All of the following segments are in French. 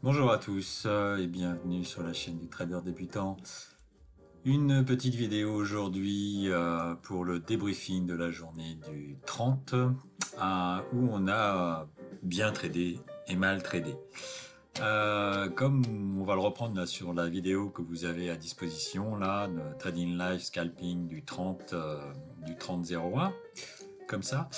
Bonjour à tous et bienvenue sur la chaîne du trader débutant. Une petite vidéo aujourd'hui pour le débriefing de la journée du 30 où on a bien tradé et mal tradé. Comme on va le reprendre là sur la vidéo que vous avez à disposition là, le Trading Live Scalping du 30/01, comme ça.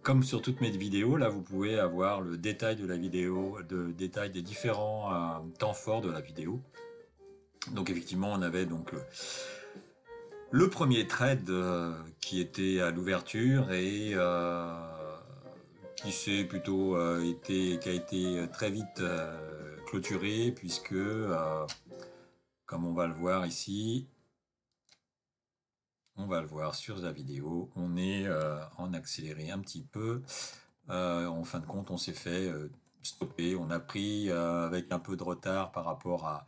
Comme sur toutes mes vidéos, là vous pouvez avoir le détail de la vidéo, le détail des différents temps forts de la vidéo. Donc effectivement, on avait donc le premier trade qui était à l'ouverture et qui s'est plutôt qui a été très vite clôturé puisque, comme on va le voir ici, on va le voir sur la vidéo, on est en accéléré un petit peu. En fin de compte, on s'est fait stopper. On a pris avec un peu de retard par rapport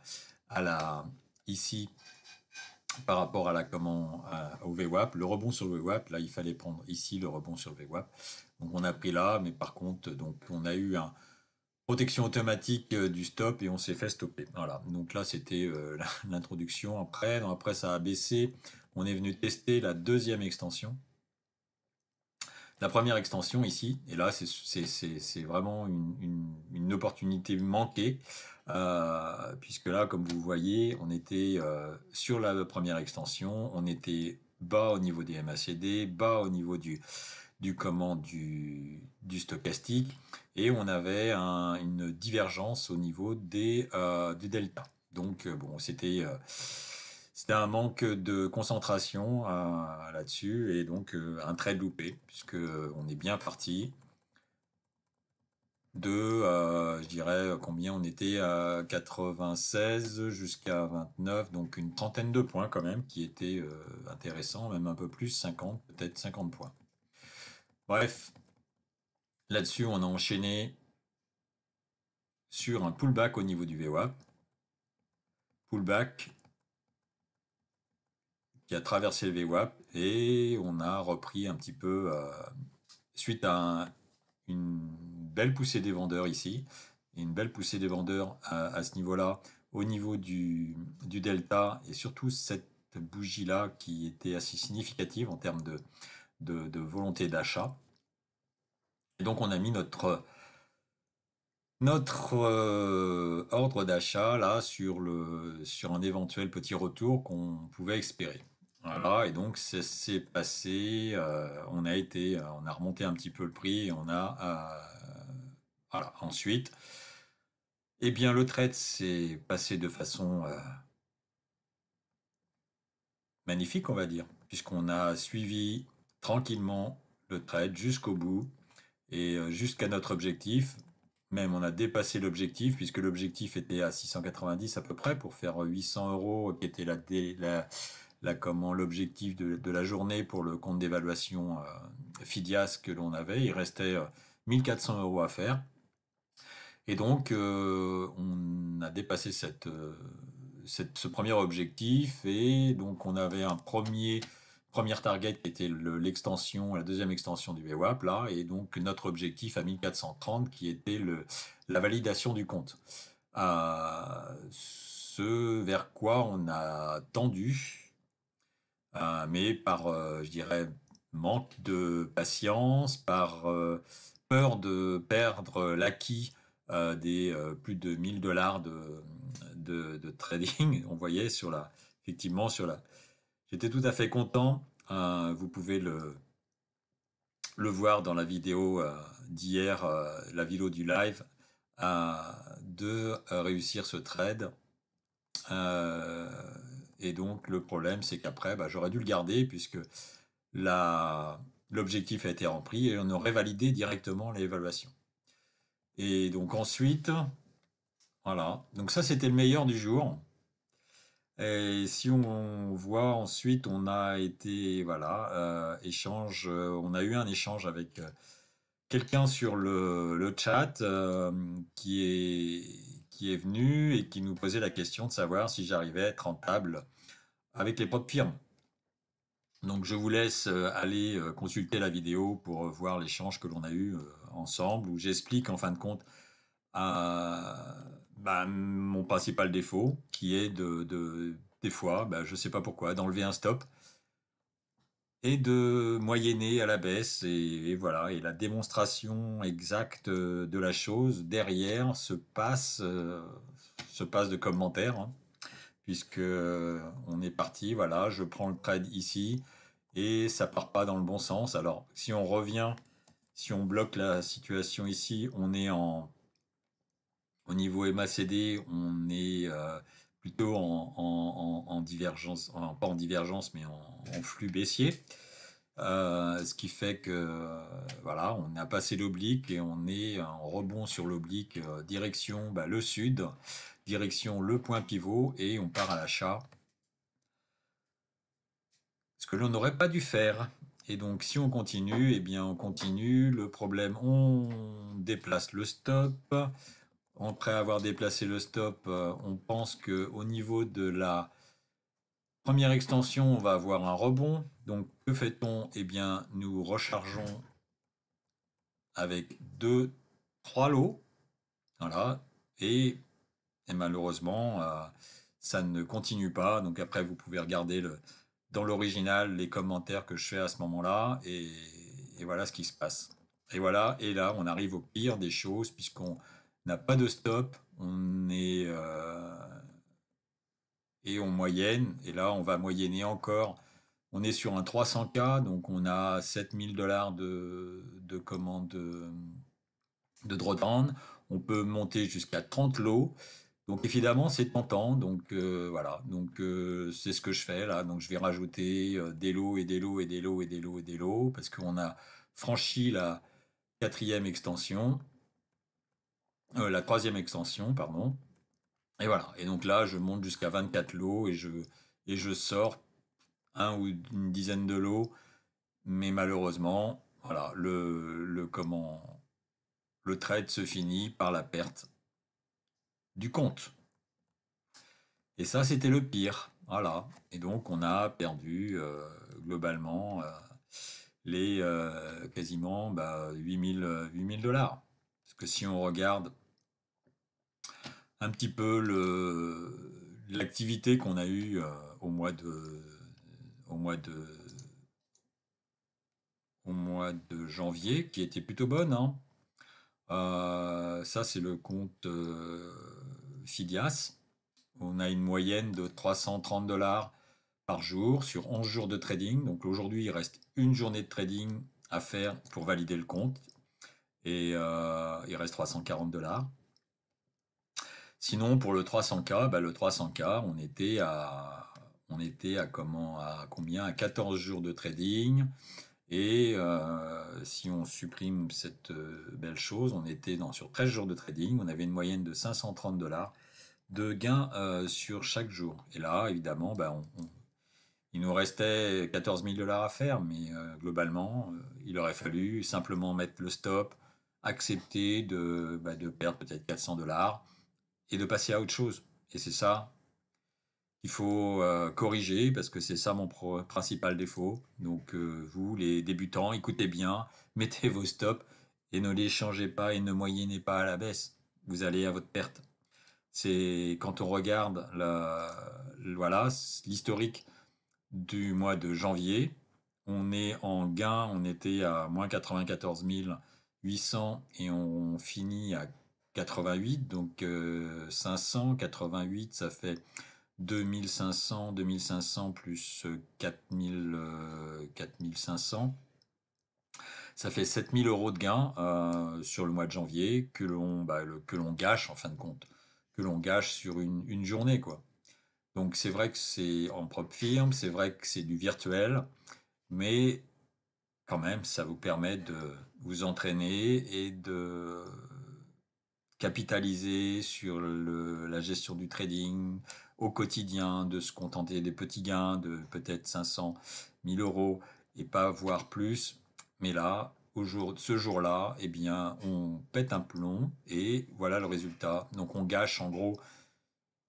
à la ici, par rapport à la au VWAP. Le rebond sur le VWAP, là, il fallait prendre ici le rebond sur le VWAP. Donc on a pris là, mais par contre, donc on a eu un protection automatique du stop et on s'est fait stopper. Voilà. Donc là, c'était l'introduction. Après, ça a baissé. On est venu tester la deuxième extension. La première extension ici, et là c'est vraiment une opportunité manquée, puisque là, comme vous voyez, on était sur la première extension, on était bas au niveau des MACD, bas au niveau du stochastique, et on avait une divergence au niveau du delta. Donc bon, c'était un manque de concentration là-dessus et donc un trade loupé puisque on est bien parti de, je dirais combien on était à 96 jusqu'à 29, donc une trentaine de points quand même qui était intéressant, même un peu plus, 50, peut-être 50 points. Bref, là-dessus on a enchaîné sur un pullback au niveau du VWAP, pullback qui a traversé le VWAP et on a repris un petit peu suite à une belle poussée des vendeurs ici, et une belle poussée des vendeurs à ce niveau-là, au niveau du delta, et surtout cette bougie-là qui était assez significative en termes de volonté d'achat. Et donc on a mis notre ordre d'achat là sur un éventuel petit retour qu'on pouvait espérer. Voilà, et donc ça s'est passé, on a remonté un petit peu le prix et on a voilà. Ensuite, eh bien le trade s'est passé de façon magnifique, on va dire, puisqu'on a suivi tranquillement le trade jusqu'au bout et jusqu'à notre objectif. Même on a dépassé l'objectif puisque l'objectif était à 690 à peu près pour faire 800 euros, qui était l'objectif de la journée pour le compte d'évaluation FIDIAS que l'on avait. Il restait 1400 euros à faire. Et donc, on a dépassé ce premier objectif et donc on avait première target qui était l'extension, la deuxième extension du VWAP là, et donc notre objectif à 1430 qui était la validation du compte. Ce vers quoi on a tendu, mais par, je dirais, manque de patience, par peur de perdre l'acquis des plus de 1000 $ de trading. On voyait effectivement j'étais tout à fait content. Vous pouvez le voir dans la vidéo d'hier, la vidéo du live, de réussir ce trade. Euh, et donc le problème, c'est qu'après, bah, j'aurais dû le garder puisque l'objectif a été rempli et on aurait validé directement l'évaluation. Et donc ensuite, voilà. Donc ça, c'était le meilleur du jour. Et si on voit ensuite, on a été, voilà, on a eu un échange avec quelqu'un sur le chat qui est venu et qui nous posait la question de savoir si j'arrivais à être rentable avec les propres firmes. Donc je vous laisse aller consulter la vidéo pour voir l'échange que l'on a eu ensemble, où j'explique en fin de compte mon principal défaut, qui est des fois, je sais pas pourquoi, d'enlever un stop et de moyenner à la baisse. Et voilà, et la démonstration exacte de la chose derrière se passe de commentaires, hein, puisque on est parti, voilà, je prends le trade ici et ça part pas dans le bon sens. Alors, si on revient, si on bloque la situation ici, on est au niveau MACD, on est plutôt en divergence, pas en divergence, mais en flux baissier. Ce qui fait que voilà, on a passé l'oblique et on est en rebond sur l'oblique, direction le sud, direction le point pivot, et on part à l'achat. Ce que l'on n'aurait pas dû faire. Et donc si on continue, eh bien on continue. Le problème, on déplace le stop. Après avoir déplacé le stop, on pense que au niveau de la première extension, on va avoir un rebond. Donc que fait-on? Eh bien, nous rechargeons avec 2, 3 lots. Voilà. Et malheureusement, ça ne continue pas. Donc après, vous pouvez regarder dans l'original les commentaires que je fais à ce moment-là. Et voilà ce qui se passe. Et voilà. Et là, on arrive au pire des choses, puisqu'on n'a pas de stop. On est et on moyenne. Et là, on va moyenner encore. On est sur un 300K, donc on a 7000 $ de commandes de drawdown. On peut monter jusqu'à 30 lots. Donc évidemment, c'est tentant. Donc voilà. Donc c'est ce que je fais là. Donc je vais rajouter des lots et des lots et des lots et des lots et des lots parce qu'on a franchi la quatrième extension, la troisième extension, pardon. Et voilà. Et donc là, je monte jusqu'à 24 lots et je sors un ou une dizaine de lots. Mais malheureusement, voilà, le trade se finit par la perte du compte. Et ça, c'était le pire. Voilà. Et donc, on a perdu globalement les quasiment 8 000 $. Parce que si on regarde un petit peu l'activité qu'on a eue au mois de, au mois de, au mois de janvier, qui était plutôt bonne, hein. Ça, c'est le compte Phidias. On a une moyenne de 330 $ par jour sur 11 jours de trading. Donc aujourd'hui, il reste une journée de trading à faire pour valider le compte. Et il reste 340 $. Sinon, pour le 300K, le 300K, on était à combien? À 14 jours de trading. Et si on supprime cette belle chose, on était sur 13 jours de trading. On avait une moyenne de 530 $ de gains sur chaque jour. Et là, évidemment, il nous restait 14 000 $ à faire, mais globalement, il aurait fallu simplement mettre le stop, accepter de perdre peut-être 400 $ et de passer à autre chose. Et c'est ça qu'il faut corriger, parce que c'est ça mon principal défaut. Donc vous, les débutants, écoutez bien, mettez vos stops et ne les changez pas et ne moyennez pas à la baisse. Vous allez à votre perte. C'est quand on regarde voilà, l'historique du mois de janvier, on est en gain, on était à moins 94 800 et on finit à 88, donc 588, ça fait 2500 plus 4500, ça fait 7000 € de gain sur le mois de janvier que l'on gâche en fin de compte, que l'on gâche sur une journée, quoi. Donc c'est vrai que c'est en propre firme, c'est vrai que c'est du virtuel, mais quand même, ça vous permet de vous entraîner et de capitaliser sur la gestion du trading au quotidien, de se contenter des petits gains de peut-être 500 000 € et pas voir plus. Mais là, ce jour-là, eh bien, on pète un plomb et voilà le résultat. Donc on gâche en gros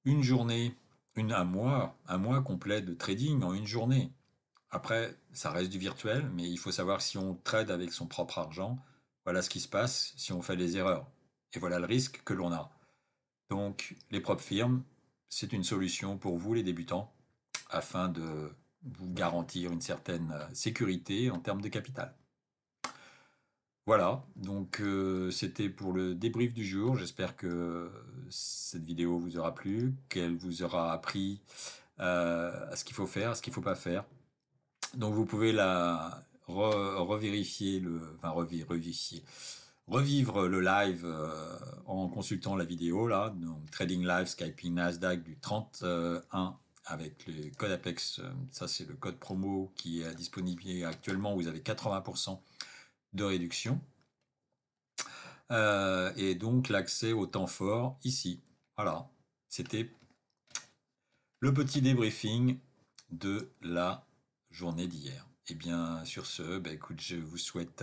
une journée, un mois complet de trading en une journée. Après, ça reste du virtuel, mais il faut savoir si on trade avec son propre argent, voilà ce qui se passe si on fait des erreurs. Et voilà le risque que l'on a. Donc, les propres firmes, c'est une solution pour vous, les débutants, afin de vous garantir une certaine sécurité en termes de capital. Voilà, donc c'était pour le débrief du jour. J'espère que cette vidéo vous aura plu, qu'elle vous aura appris à ce qu'il faut faire, à ce qu'il ne faut pas faire. Donc vous pouvez la revérifier, enfin revérifier, revivre le live en consultant la vidéo là, donc Trading Live Skyping Nasdaq du 31 avec le code Apex. Ça c'est le code promo qui est disponible actuellement. Vous avez 80% de réduction. Et donc l'accès au temps fort ici. Voilà, c'était le petit débriefing de la journée d'hier. Et bien sur ce, bah, écoute, je vous souhaite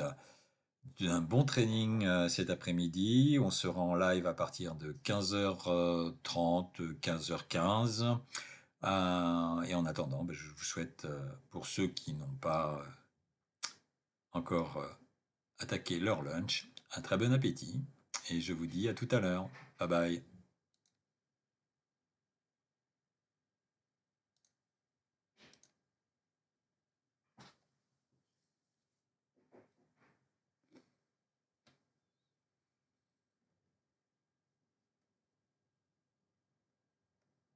un bon training cet après-midi. On sera en live à partir de 15h30, 15h15. Et en attendant, bah, je vous souhaite, pour ceux qui n'ont pas encore attaqué leur lunch, un très bon appétit. Et je vous dis à tout à l'heure. Bye bye.